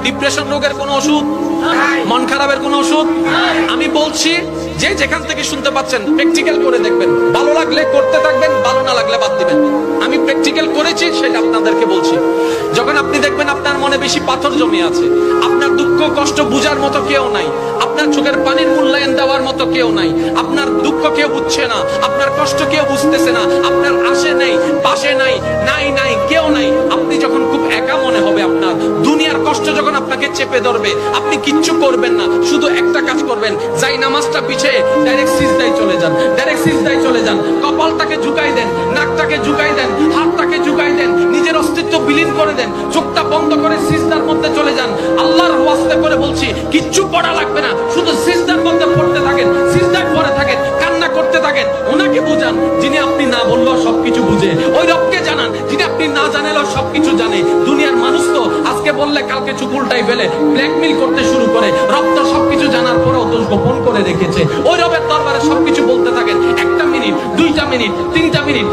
Depression রোগের কোনো ওষুধ, মন খারাপের কোনো ওষুধ। আমি বলছি যে যেখান থেকে শুনতে পাচ্ছেন প্র্যাকটিক্যাল করে দেখবেন, ভালো লাগলে করতে থাকবেন, ভালো না লাগলে বাদ দিবেন। আমি প্র্যাকটিক্যাল করেছি সেটা আপনাদেরকে বলছি। যখন আপনি দেখবেন আপনার মনে বেশি পাথর জমে আছে, আপনার দুঃখ কষ্ট বুঝার মতো কেউ নাই, আপনার চোখের পানির মূল্যায়ন দেওয়ার মতো কেউ নাই, আপনার দুঃখ কেউ বুঝছে না, আপনার কষ্ট কেউ বুঝতেছে না, আপনার আশে নেই পাশে নাই, নাই কেউ নাই, আপনি যখন খুব একা মনে হবে, আপনার দুনিয়ার কষ্ট যখন আপনাকে চেপে ধরবে, আপনি কিচ্ছু করবেন না, শুধু একটা কাজ করবেন, যাই নামাজটা পিছিয়ে ডাইরেক্ট সিজদায় চলে যান, ডাইরেক্ট সিজদায় চলে যান, কপালটাকে ঝুঁকাই দেন, নাকটাকে ঝুঁকাই দেন, হাতটাকে ঝুঁকাই দেন, নিজের অস্তিত্ব বিলীন করে দেন, চোখটা বন্ধ করে সিজদার মধ্যে চলে যান। আল্লাহর ওয়াস্তে করে বলছি, কিচ্ছু পড়া লাগবে না, শুধু সিজদার মধ্যে পড়তে থাকেন, সিজদায় পড়ে থাকেন, কান্না করতে থাকেন। ওনাকে বুঝান যিনি আপনি না বললেও সবকিছু বুঝে, ওই রবকে জানান যিনি আপনি না জানালেও সবকিছু জানে। দুনিয়ার মানুষ তো আজকে বললে কালকে চুপ উল্টাই ফেলে, ব্ল্যাকমেইল করতে শুরু করে। রব তো সবকিছু জানার পরেও দোষ গোপন করে রেখেছে। ওই রবের দরবারে সবকিছু বলতে থাকেন, 1 মিনিট 2 মিনিট 3 মিনিট,